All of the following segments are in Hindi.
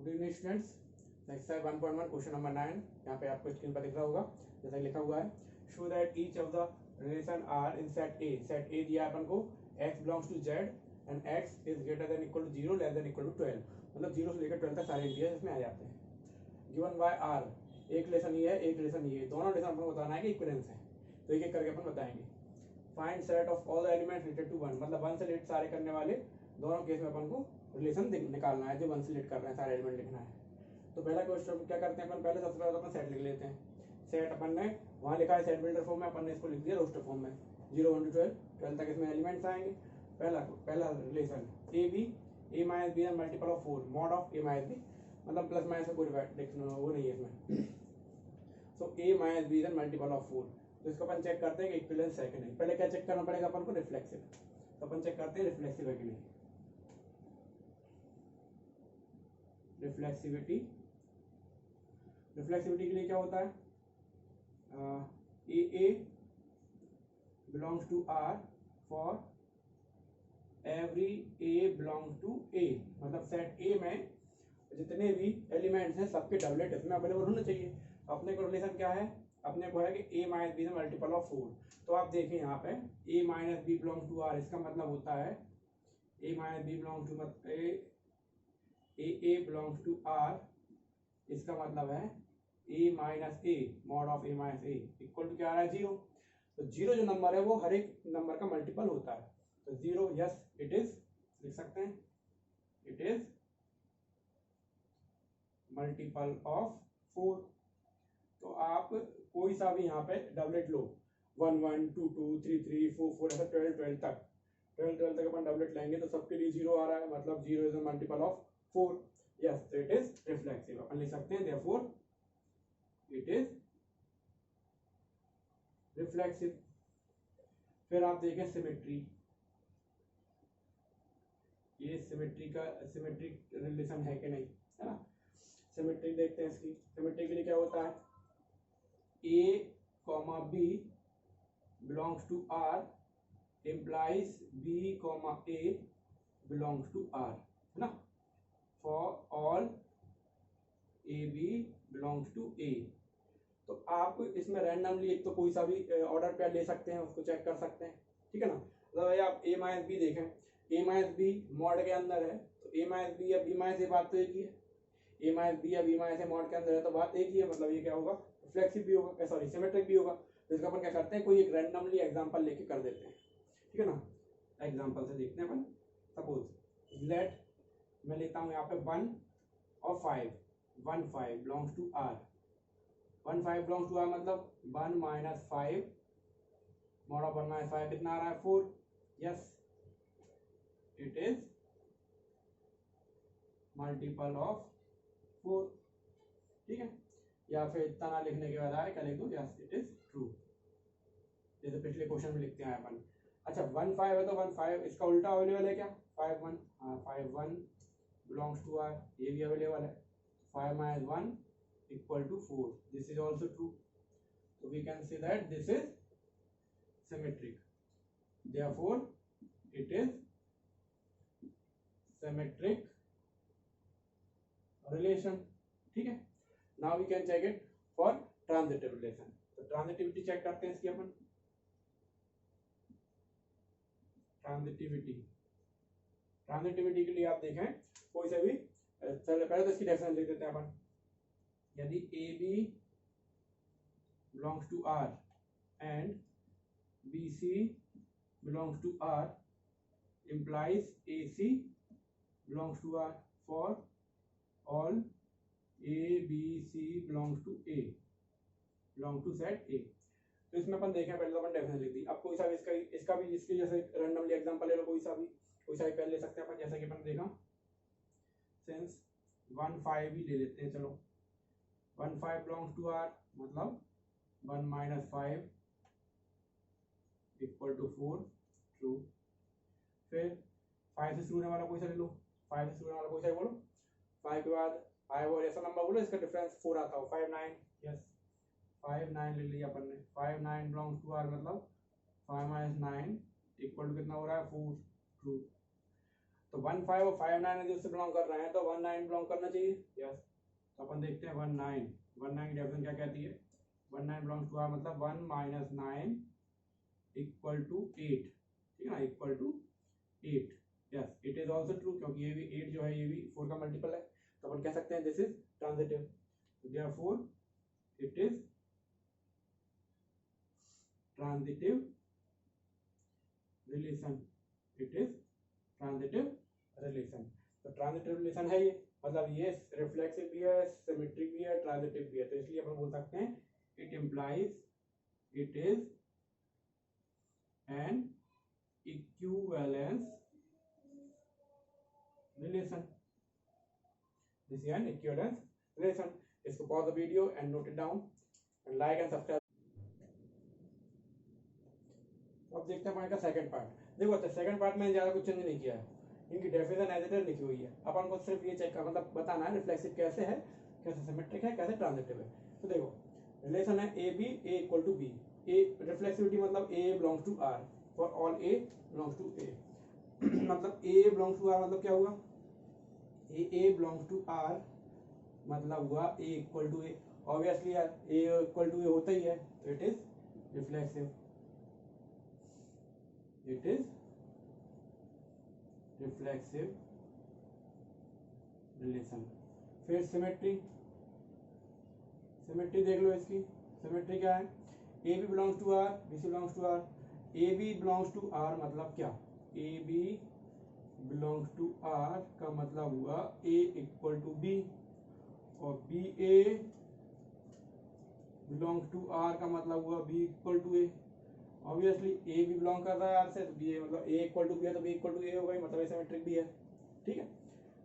Good evening students. Exercise 1.1 question number 9 यहाँ पे आपको स्क्रीन पर दिख रहा होगा। जैसा लिखा हुआ है, show that each of the relation are in set A. Set A दिया अपन को x belongs to z and x is greater than equal to 0 less than equal to 12, मतलब 0 से लेकर 12 तक सारे इंटीजर्स इसमें आ जाते हैं। गिवन बाय आर, एक रिलेशन ये है, एक रिलेशन ये है, दोनों रिलेशन अपन को बताना है कि इक्विवेलेंस है, तो एक एक करके अपन बताएंगे। Find set of all the elements related to 1, मतलब 1 से रिलेटेड सारे करने वाले दोनों केस में अपन को रिलेशन निकालना है, जो 1 से रिलेट कर रहे हैं सारे एलिमेंट लिखना है। तो पहला क्वेश्चन क्या करते हैं अपन, पहले सबसे पहले अपन सेट लिख लेते हैं। सेट अपन ने वहाँ लिखा है सेट बिल्डर फॉर्म में, अपन ने इसको लिख दिया रोस्टर फॉर्म में। 0 1 to 12 तक इसमें एलिमेंट्स आएंगे। पहला relation A B, A minus B multiple of 4 mod of A minus B, मतलब प्लस माइनस का कोई वो नहीं है इसमें। So A minus B multiple of 4, तो इसको अपन चेक करते हैं कि इक्विवेलेंस है कि नहीं। पहले क्या चेक करना पड़ेगा अपन को, रिफ्लेक्सिव। तो अपन चेक करते हैं रिफ्लेक्सिव है कि नहीं। रिफ्लेक्सिविटी के लिए क्या होता है, A belongs to R for every A belongs to A, मतलब सेट ए में जितने भी एलिमेंट्स हैं सबके डबलेट इसमें अवेलेबल होने चाहिए। अपने को रिलेशन क्या है, अपने को है कि A minus B multiple of 4। तो आप देखें यहाँ पे A minus B belongs to R, इसका मतलब होता है A minus B belongs to A belongs to R, इसका मतलब है A minus A mod of A minus A equal to क्या आ रहा है, 0। तो 0 जो नंबर है वो हर एक नंबर का मल्टीपल होता है। तो 0 यस इट इज, लिख सकते हैं इट इज मल्टीपल ऑफ 4। तो आप कोई सा भी यहाँ पे डबलेट लो, 1 1 2 2 3 3 4 4 ऐसा 12 तक, 12 तक अपन डबलेट लेंगे तो सबके लिए 0 आ रहा है, मतलब 0 is a multiple of 4। Yes it is reflexive. अपन लिख सकते हैं देयरफॉर इट इज रिफ्लेक्सिव। फिर आप देखें सिमेट्री, ये सिमेट्रिक रिलेशन है कि नहीं, है ना। सिमेट्री देखते हैं इसकी। सिमेट्री के लिए क्या होता है, A comma B belongs to R implies B comma A belongs to R, है ना। For all A B belongs to A. तो आप इसमें रैंडमली एक तो कोई सा भी ऑर्डर पेयर ले सकते हैं, उसको चेक कर सकते हैं, ठीक है ना। मतलब आप ए माइनस बी देखें, ए माइनस बी मॉड के अंदर है, तो ए माइनस बी या बी माइनस ए बात तो एक ही है। ए माइनस बी या बी माइनस ए मॉड के अंदर है तो बात एक ही है, मतलब ये क्या होगा, रिफ्लेक्सिव भी होगा, सॉरी सिमेट्रिक भी होगा। तो इसका अपन क्या करते हैं, कोई एक रैंडमली एग्जांपल लेके कर देते हैं, ठीक है ना। एग्जांपल से देखते हैं अपन। सपोज लेट मैं लेता हूँ यहाँ पे 1 और 5, 1 5 belongs to R, 1 5 belongs to R मतलब 1 माइनस 5 मॉड ऑफ 1 माइनस 5 कितना आ रहा है, 4। Yes it is multiple of 4, ठीक है। या फिर इतना ना लिखने के बाद आए क्या लिख दो, यस इट इज ट्रू, जैसे पिछले क्वेश्चन में लिखते हैं अपन। अच्छा 1 5 है तो 1 5 इसका उल्टा अवेलेबल है क्या, 5 1, हाँ 5 1 बिलोंग्स टू आर, ये भी अवेलेबल है। 5 minus 1 equal to 4, this is also true. तो we can say that this is symmetric, therefore it is symmetric relation, ठीक है। Now we can check it for transitive relation. तो ट्रांजिटिविटी चेक करते हैं इसकी अपन। ट्रांजिटिविटी के लिए आप देखें कोई से भी, चलो पहले तो इसकी डेफिनेशन लिख देते हैं अपन। यदि A B belongs to R and B C belongs to R implies AC belongs to R for all A B C belongs to A belong to set A। तो इसमें अपन देखें, पहले तो अपन डेफिनेशन लिख दी। अब कोई सा भी इसका भी इसके जैसे रैंडमली एग्जांपल ले लो, कोई सा भी पहले ले सकते हैं अपन, जैसे कि अपन देखा सिंस 1 5 ही ले लेते हैं। चलो 1 5 belongs to R मतलब 1 माइनस 5 इक्वल टू 4, ट्रू। फिर 5 से शुरू होने वाला कोई सा ले लो, 5 से शुरू होने वाला कोई सा बोलो, 5 के बाद 5 और ऐसा नंबर बोलो इसका डिफरेंस 4 आता हो, 5 9, यस 5 9 ले लिया अपन ने। 5 9 बिलोंग्स टू आर मतलब 5 माइनस 9 इक्वल टू कितना हो रहा है, 4, ट्रू। तो 15 और 59 यदि उससे बिलोंग कर रहे हैं तो 19 बिलोंग करना चाहिए। यस, तो अपन देखते हैं 19 19 की डेफिनेशन क्या कहती है। 19 बिलोंग्स टू आर मतलब 1 माइनस 9 इक्वल टू 8, ठीक है ना, equal to 8। Yes, it is also true, क्योंकि ये भी 8 जो है ये भी 4 का मल्टीपल है, तो अपन कह सकते हैं this is transitive. Therefore it is transitive relation, it is transitive relation. तो ट्रांजिटिव रिलेशन है ये, मतलब ये रिफ्लेक्सिव भी है, सिमेट्रिक भी है, ट्रांजिटिव भी है, तो इसलिए अपन बोल सकते हैं it implies it is an equivalence relation. This is an equivalence relation. इसको pause the video and note it down and like and subscribe. अब देखते हैं हमारे का सेकंड पार्ट। देखो अच्छा, सेकंड पार्ट में ज़्यादा कुछ चेंज नहीं किया है, इनकी डेफिनेशन एज इट इज लिखी हुई है। अपन को सिर्फ ये चेक कर मतलब बताना है रिफ्लेक्सिव कैसे है, कैसे सिमेट्रिक है, कैसे ट्रांजिटिव है। तो देखो रिलेशन है A B, A equal to B. A reflexivity मतलब A belongs to R for all A belongs to A. मतलब ए बिलोंग्स टू आर मतलब क्या हुआ, ए बिलोंग्स टू आर मतलब हुआ A equal to A. Obviously यार ए इक्वल टू ए होता ही है, तो it is reflexive, it is reflexive relation. फिर सिमेट्री, सिमेट्री देख लो इसकी। सिमेट्री क्या है, A B belongs to R, B C belongs to R. A B belongs to R मतलब क्या, A B belongs to R का मतलब हुआ ए इक्वल टू बी, और B A belongs to R का मतलब हुआ B equal to A. Obviously A भी बिलोंग कर रहा है आर से, तो बी ए मतलब ए इक्वल टू बी है तो बी इक्वल टू ए होगा, मतलब ए सिमेट्रिक भी है, ठीक है।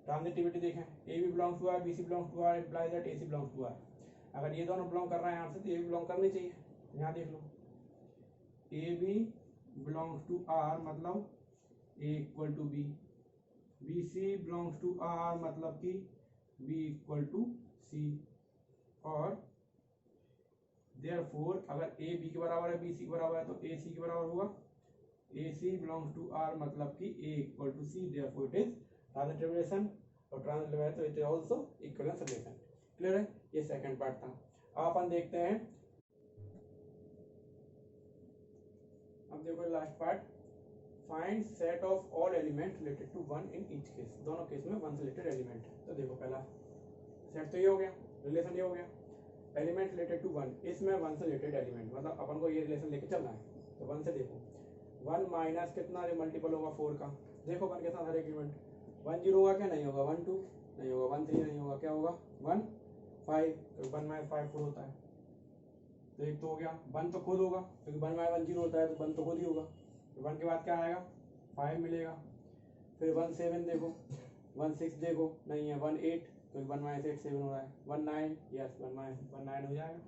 ट्रांजिटिविटी देखें, A B belongs to R, B C belongs to R, implies that A C belongs to R. अगर ये दोनों बिलोंग कर रहे हैं आर से तो ये भी बिलोंग करनी चाहिए। यहाँ देख लो, A B belongs to R मतलब A equal to B, B C belongs to R मतलब कि बी इक्वल टू सी, और देयरफॉर अगर ए बी के बराबर है, बी सी के बराबर है, तो ए सी के बराबर होगा। A C belongs to R मतलब कि A equal to C, therefore it is transitive relation, और ट्रांजिटिव है तो it is also equivalence relation. Clear है, ये सेकंड पार्ट था। अब अपन देखते हैं, अब देखो last part, find set of all element related to one in each case. दोनों केस में वन से रिलेटेड एलिमेंट है। तो देखो पहला सेट तो ये हो गया, रिलेशन ये हो गया, एलिमेंट रिलेटेड टू वन, इसमें वन से रिलेटेड एलिमेंट मतलब अपन को ये रिलेशन लेके चलना है। तो वन से देखो, वन माइनस कितना मल्टीपल होगा 4 का, देखो वन के साथ हर एलिमेंट 1 0 होगा क्या, नहीं होगा, 1 2 नहीं होगा, 1 3 नहीं होगा, क्या होगा 1 5, तो 1 माइनस 5 4 होता है। तो एक तो हो गया, 1 तो खुद होगा क्योंकि 1 माइनस 1 0 होता है, तो 1 तो खुद ही होगा, तो 1 के बाद क्या आएगा 5 मिलेगा। फिर 1 7 देखो, 1 6 देखो नहीं है, 1 8, तो 1 माइनस 8 7 हो रहा है, 1 9, यस 1 माइनस 1 9 हो जाएगा,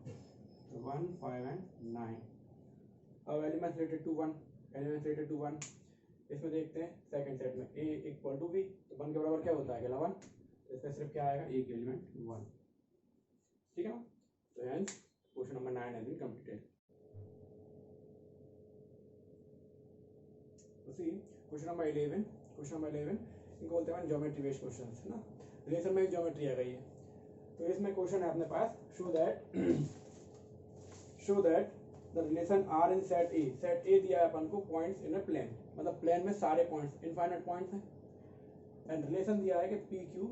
तो 1 5 एंड 9। अब elements related to 1, elements related to 1 इसमें देखते हैं सेकंड सेट में ए इक्वल टू बी, तो 1 के बराबर क्या होता है अगला 1, तो इसमें सिर्फ क्या आएगा एक एलिमेंट 1, ठीक है ना। तो hence question number 9 has been completed. उसी क्वेश्चन नंबर 11, क्वेश्चन नंबर 11 इनको बोलते हैं ज्योमेट्री बेस्ड क्वेश्चंस है ना, रिलेशन में ज्योमेट्री आ गई है। तो इसमें क्वेश्चन है अपने पास, show that the relation are in set A, set A दिया है अपन को पॉइंट्स इन अ प्लेन, मतलब प्लेन में सारे पॉइंट्स इनफाइनाइट पॉइंट्स हैं, एंड रिलेशन दिया है कि P Q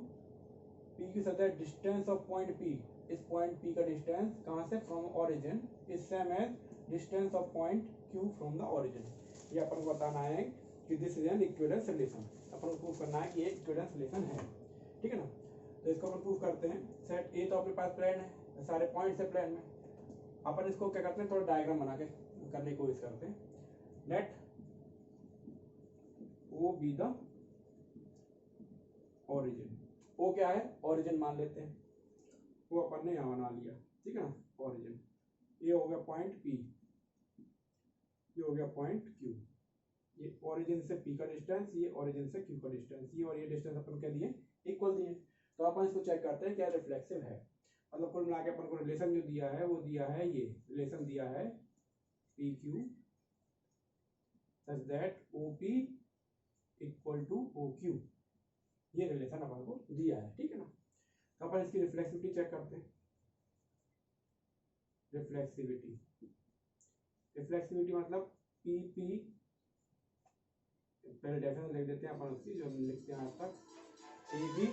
such that distance of point P, इस पॉइंट पी का डिस्टेंस कहाँ से, from origin is same as distance of point Q from the origin. ये अपन को बताना है कि this is an equivalence relation, अपन को प्रूव करना है कि ये इक्विवेलेंस रिलेशन है, ठीक है ना। तो इसको अपन प्रूव करते हैं। सेट ए तो अपने पास प्लेन है, सारे पॉइंट्स है प्लेन में, अपन इसको क्या करते हैं थोड़ा डायग्राम बना के करने की कोशिश करते हैं। Let O be the origin, O क्या है ओरिजिन मान लेते हैं, वो अपन ने यहाँ बना लिया, ठीक है ना, ओरिजिन। ये हो गया पॉइंट पी, ये हो गया पॉइंट क्यू, ये ओरिजिन से पी का डिस्टेंस, ये ओरिजिन से क्यू का डिस्टेंस, ये और ये डिस्टेंस अपन क्या दिए इक्वल दिए। तो अपन इसको चेक करते हैं क्या रिफ्लेक्सिव है, मतलब कुल मिला के अपन को रिलेशन जो दिया है वो दिया है, ये रिलेशन दिया है P Q such that O P equal to O Q, ये रिलेशन अपन को दिया है, ठीक है ना। तो अपन इसकी रिफ्लेक्सिविटी चेक करते हैं। रिफ्लेक्सिविटी, रिफ्लेक्सिविटी मतलब पी पी, पहले डेफिनेशन लिख देते हैं अपन उसकी जो लिखते हैं आज तक, A B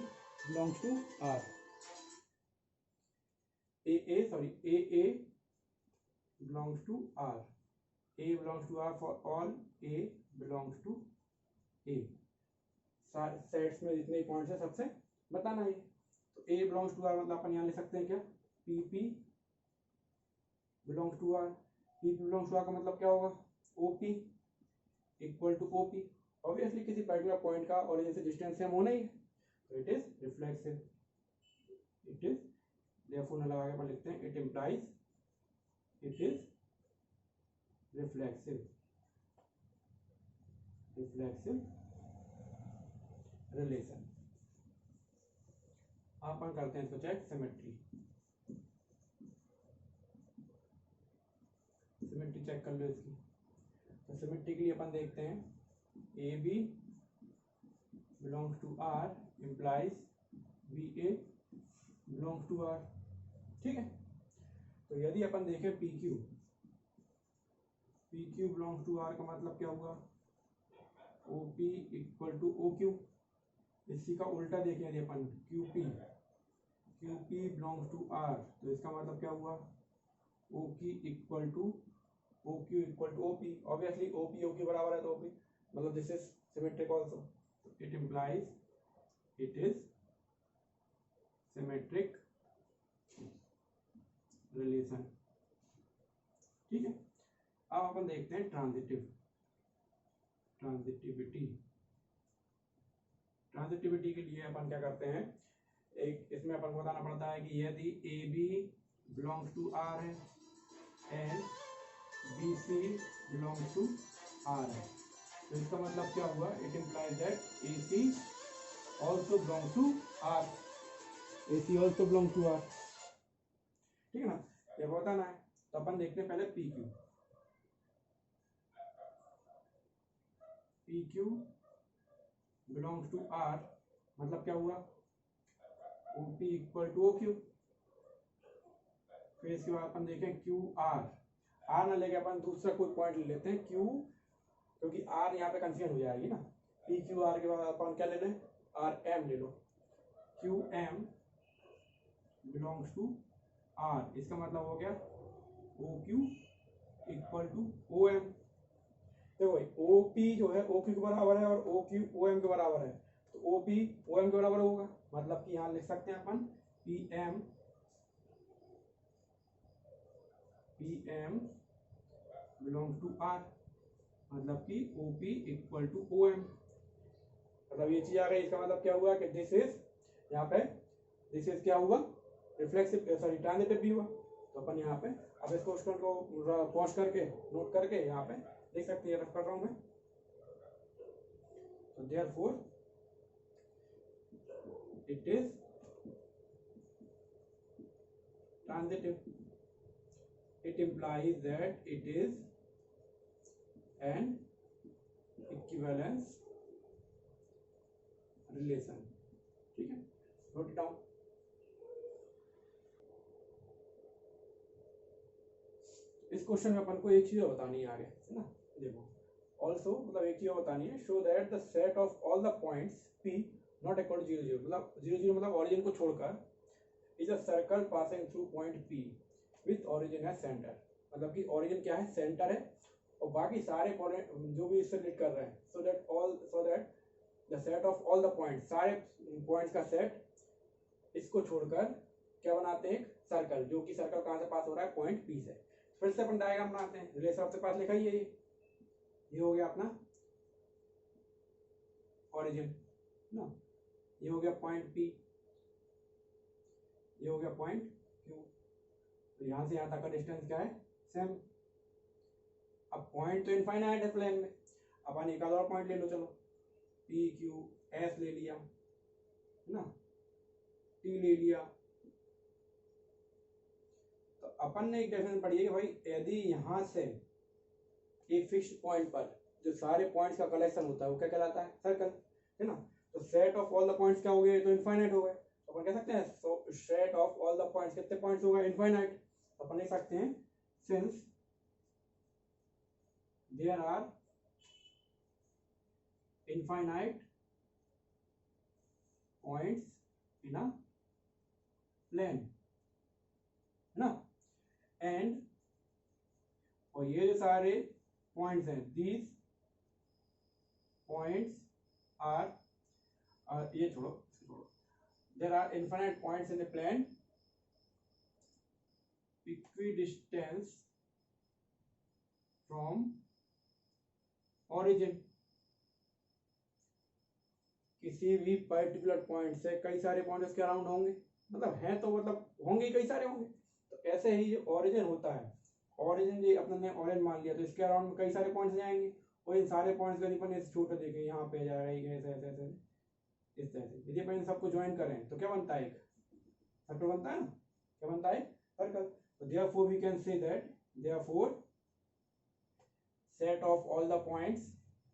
belongs to R, A belongs to R, A belongs to R for all A belongs to A, sets में जितने पॉइंट्स है सबसे बताना है। तो A belongs to R मतलब अपन यहाँ लिख सकते हैं क्या, PP belongs to R, PP belongs to R का मतलब क्या होगा, OP equal to OP, obviously किसी पर्टिकुलर पॉइंट का ओरिजिन से डिस्टेंस सेम होना ही है, तो it is reflexive, it is therefore लगा के अपन लिखते हैं it implies it is reflexive, reflexive relation. अपन करते हैं इसको चेक, सिमेट्री, सिमेट्री चेक कर लो इसकी। तो सिमेट्री के लिए अपन देखते हैं A B belongs to R implies B A belongs to R, ठीक है। तो यदि अपन देखें P Q, P Q belongs to R का मतलब क्या हुआ, O P equal to O Q. इसी का उल्टा देखें यदि अपन Q P, Q P belongs to R, तो इसका मतलब क्या हुआ, ओ की equal to O Q equal to O P, obviously O P O Q बराबर है तो ओ पी, मतलब this is symmetric also, it implies it is symmetric relation, ठीक है। अब अपन देखते हैं ट्रांजिटिव, ट्रांजिटिविटी, ट्रांजिटिविटी के लिए अपन क्या करते हैं, एक इसमें अपन को बताना पड़ता है कि यदि A B belongs to R है and B C belongs to R है, तो इसका मतलब क्या हुआ, it implies that A C also belongs to R, A C also belong to R, ठीक है ना, ये बताना है। तो अपन देखते हैं पहले P Q, P Q belongs to R मतलब क्या हुआ, O P equal to O Q. फिर इसके बाद अपन देखें क्यू आर, आर ना लेके अपन दूसरा कोई पॉइंट ले लेते हैं क्यू, क्योंकि आर यहाँ पे कंफ्यूजन हो जाएगी ना, पी क्यू आर के बाद अपन क्या ले लें, आर एम ले लो, Q M belongs to R, इसका मतलब हो गया O Q equal to O M. देखो भाई ओ पी जो है ओ क्यू के बराबर है और ओ क्यू ओ एम के बराबर है, तो ओ पी ओ एम के बराबर होगा, मतलब कि यहाँ लिख सकते हैं अपन P M belong to R, मतलब कि O P equal to O M, मतलब ये चीज आ गई। इसका मतलब क्या हुआ कि दिस इज, यहाँ पे दिस इज क्या हुआ, रिफ्लेक्सिव सॉरी ट्रांजिटिव भी हुआ। तो अपन यहाँ पे अब इस क्वेश्चन को पॉज करके नोट करके यहाँ पे देख सकते हैं, रख कर रहा हूँ मैं। तो therefore it is transitive, it implies that it is an equivalence relation, ठीक है, नोट डाउन। इस क्वेश्चन में अपन को एक चीज बतानी है आगे, है ना, देखो ऑल्सो मतलब एक चीज बतानी है, show that the set of all the points p not equal to 0 0, मतलब 0 0 मतलब ओरिजिन को छोड़कर, is a circle passing through point p with origin as centre, मतलब कि ओरिजिन क्या है, सेंटर है, और बाकी सारे पॉइंट जो भी इससे रिलेट कर रहे हैं, so that the set of all the point, सारे पॉइंट्स का सेट इसको छोड़कर क्या बनाते हैं, एक सर्कल, जो कि सर्कल कहाँ से पास हो रहा है, पॉइंट पी से। फिर से अपन डायग्राम बनाते हैं, रिलेशन आपके पास लिखा ही है, ये हो गया अपना ओरिजिन ना, ये हो गया पॉइंट पी, ये हो गया पॉइंट क्यू, तो यहाँ से यहाँ तक का डिस्टेंस क्या है, सेम। अब पॉइंट तो इनफाइनाइट है प्लेन में, अपन एक और पॉइंट ले लो, चलो पी क्यू एस ले लिया है ना, टी ले लिया। तो अपन ने एक डेफिनेशन पढ़ी है कि भाई यदि यहाँ से एक फिक्स्ड पॉइंट पर जो सारे पॉइंट्स का कलेक्शन होता है वो क्या कहलाता है, सर्कल, है ना। तो set of all the points क्या हो गए, तो इनफाइनाइट हो गए। तो अपन कह सकते हैं so set of all the points, कितने पॉइंट्स हो गए, इनफाइनाइट। तो अपन लिख सकते हैं since there are infinite points in a plane, है ना, एंड और ये जो सारे पॉइंट्स हैं, दीज पॉइंट्स आर, ये छोड़ो, there are infinite points in the plane equidistance from origin। किसी भी पर्टिकुलर पॉइंट से कई सारे पॉइंट उसके अराउंड होंगे, मतलब हैं तो मतलब होंगे, कई सारे होंगे। तो ऐसे ही जो ओरिजिन होता है, ओरिजिन जो अपने ने ओरिजिन मान लिया, तो इसके अराउंड कई सारे पॉइंट्स जाएंगे, और इन सारे पॉइंट्स का अपन ऐसे छोटे देखें, यहाँ पे जाएगा एक ऐसे ऐसे ऐसे इस तरह से। यदि अपन सबको ज्वाइन करें तो क्या बनता है, एक सर्कल बनता है ना, क्या बनता है, circle. So therefore we can say that therefore set of all the points,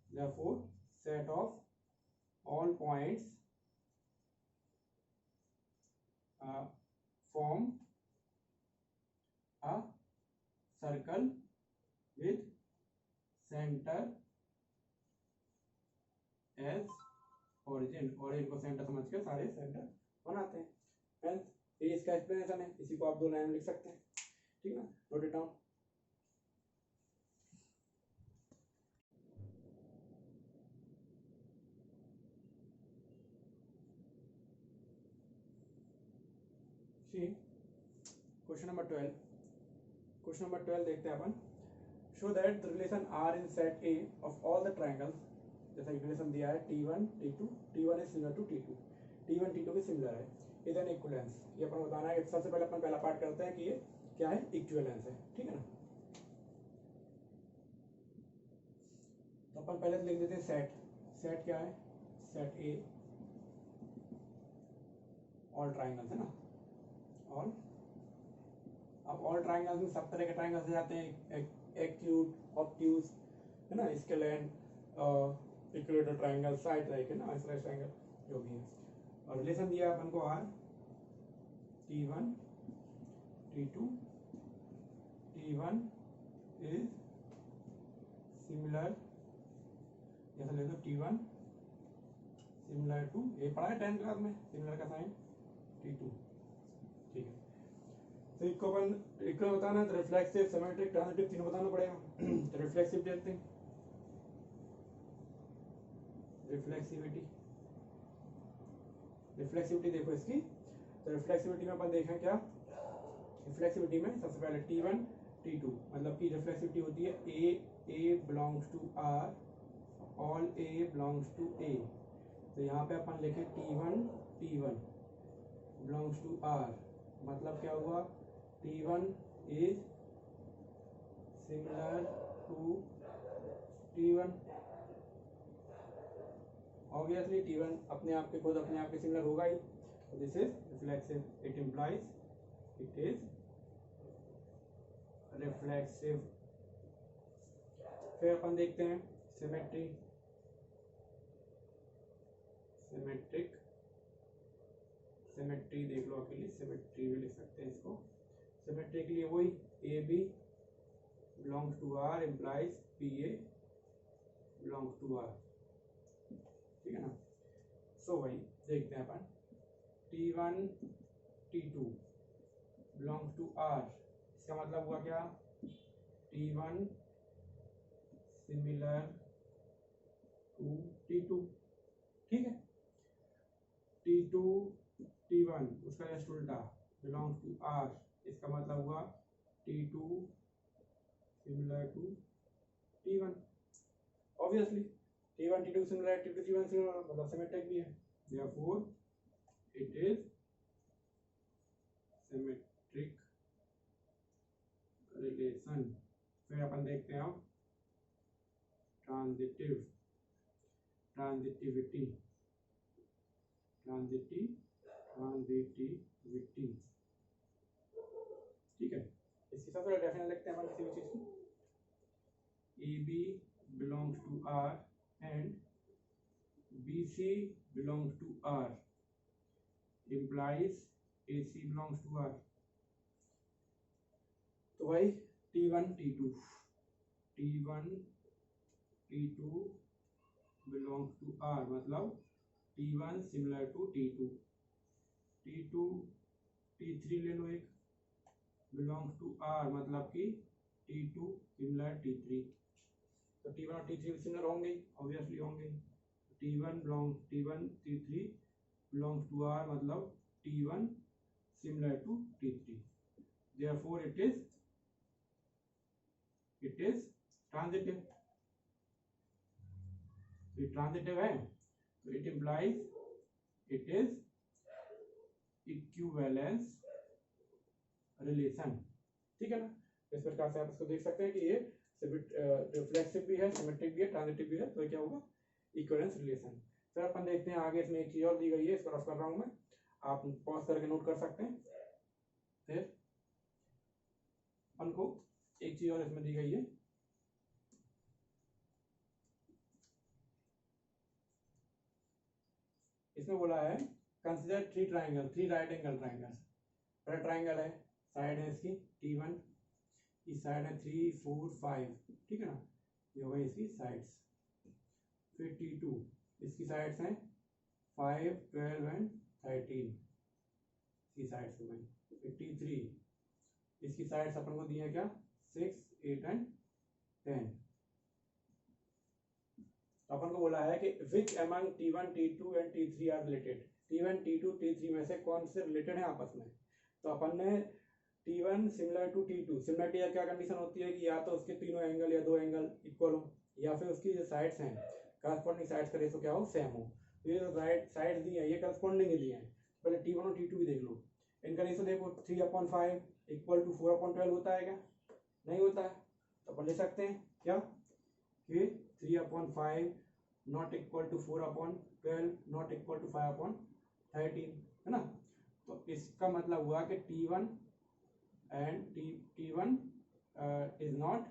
therefore set of all points form a circle with center as origin। origin को सेंटर समझ के सारे सेंटर बनाते हैं। फ्रेंड्स ये इसका एक्सप्लेनेशन है, इसी को आप 2 लाइन में लिख सकते हैं, ठीक है ना, note it down. See question number 12, question number 12 देखते हैं अपन। Show that the relation are in set A of all the triangles, जैसा रिलेशन दिया है T1 T2, T1 is similar to T2, T1 T2 के सिमिलर है, इज एन इक्विवेलेंस। ये अपन बताना है, सबसे पहले अपन पहला पार्ट करते हैं कि ये क्या है, इक्विवेलेंस है, ठीक है ना। तो अपन पहले लिख देते हैं सेट, सेट क्या है, सेट ए ऑल ट्रायंगल्स, है ना, ऑल। अब ऑल ट्रायंगल्स में सब तरह के ट्रायंगल्स आ जाते हैं, एक्यूट, ऑब्ट्यूज, है ना, scalene, equilateral triangle, side triangle, ना, आइसोसेलेस ट्रायंगल, जो भी है। और रिलेशन दिया अपन को are, T1 T2, T1 is similar, जैसा ले दो T1 सिमिलर टू, ये पढ़ा है 10th क्लास में, सिमिलर का साइन T2, ठीक है। तो इसको अपन इक्वल बताना है, तो रिफ्लेक्सिव, सिमेट्रिक, ट्रांजिटिव तीनों बताना पड़ेगा। तो रिफ्लेक्सिव देखते हैं, रिफ्लेक्सिविटी, रिफ्लेक्सिविटी देखो इसकी। तो रिफ्लेक्सिविटी में अपन देखें क्या, रिफ्लेक्सिविटी में सबसे पहले T1 T2, मतलब की रिफ्लेक्सिविटी होती है A belongs to R, all A belongs to A। तो यहाँ पे अपन लिखे T1 बिलोंग्स टू R, मतलब क्या हुआ, T1 is similar to T1। Obviously T1 अपने आप के खुद अपने आप के सिमिलर होगा ही। तो this is reflexive, it implies it is reflexive. फिर अपन देखते हैं सिमेट्री, सिमेट्रिक, सिमेट्री देख लो अकेली, सिमेट्री भी लिख सकते हैं इसको। सिमेट्री के लिए वही AB belongs to R implies PA belongs to R, ठीक है ना। सो वही देखते हैं अपन, T1 T2 belongs to R, इसका मतलब हुआ क्या, T1 सिमिलर टू T2, ठीक है। T2 T1 उसका जस्ट उल्टा बिलोंग्स टू R, इसका मतलब हुआ T2 similar to T1। Obviously T1 T2 similar, T2 T1 similar, मतलब सिमेट्रिक भी है, therefore it is symmetric relation। फिर अपन देखते हैं अब ट्रांजिटिव, ट्रांजिटिविटी, ट्रांजिटिविटी, ठीक है। इसकी सबसे डेफिनेशन लिखते हैं अपन किसी भी चीज की, AB belongs to R and BC belongs to R implies AC belongs to R. तो भाई T1 T2 belongs to R मतलब T1 similar to T2 T3 ले लो एक belongs to R मतलब कि T2 सिमिलर T3 तो T1 और T3 सिमिलर होंगे ऑब्वियसली होंगे T1 T3 belongs to R मतलब T1 similar to T3 therefore it is transitive ये transitive है तो it implies it is equivalence relation ठीक है ना। इस प्रकार से आप इसको देख सकते हैं कि ये रिफ्लेक्सिव भी है सिमेट्रिक भी है ट्रांजिटिव भी है तो क्या होगा इक्विवेलेंस रिलेशन। फिर अपन देखते हैं आगे इसमें एक चीज और दी गई है इसको रफ कर रहा हूं मैं आप पॉज करके नोट कर सकते हैं। फिर अपन को एक चीज और इसमें दी गई है इसमें बोला है consider three right angle triangles. पहला ट्राइंगल है साइड है इसकी T1 की साइड है 3 4 5 ठीक है ना ये होगा इसकी साइड्स। फिर T2 इसकी साइड्स हैं 5 12 एंड 13 इसकी साइड्स हो गई। फिर T3 इसकी साइड्स अपन को दी है क्या 6 8 एंड 10। तो अपन को बोला है कि which among T1 T2 and T3 are related T1 T2 T3 में से कौन से रिलेटेड है आपस में। तो अपन ने T1 similar to T2 similarity या क्या कंडीशन होती है कि या तो उसके तीनों एंगल या दो एंगल इक्वल हो या फिर उसकी जो साइड्स हैं करस्पॉन्डिंग साइड्स का रेशो क्या हो सेम हो। तो ये जो राइट साइड्स दी है ये करस्पॉन्डिंग ही दी है। पहले T1 और T2 भी देख लो इनका रेशो देखो 3/5 इक्वल टू 4/12 होता है क्या नहीं होता है। तो अपन ले सकते हैं क्या कि 3/5 not equal to 4/12 not equal to 5/13 है ना। तो इसका मतलब हुआ कि T1 and T1 is not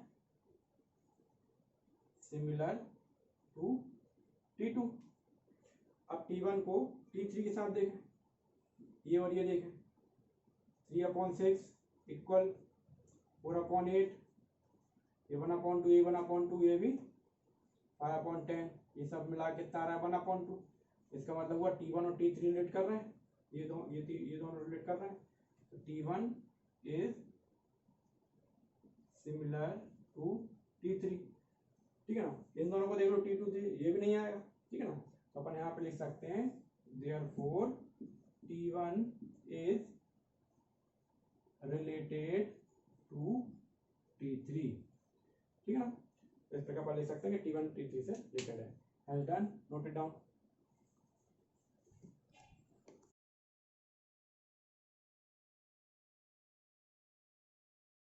similar to T2। अब T1 को T3 के साथ देखें ये और ये देखें 3/6 इक्वल 4/8 ये 1/2 ये 1/2 ये भी 5/10 ये सब मिला के तारा 1/2। इसका मतलब हुआ T1 और T3 रिलेट कर रहे हैं ये दोनों रिलेट कर रहे हैं। तो T1 is similar to T3 ठीक है ना। इन दोनों को देख लो T2 ये भी नहीं आएगा ठीक है ना। तो अपन यहाँ पे लिख सकते हैं therefore T1 is related to T3 ठीक है ना। इस प्रकार पर लिख सकते हैं कि T1 T3 से रिलेटेड है। Has done note it down.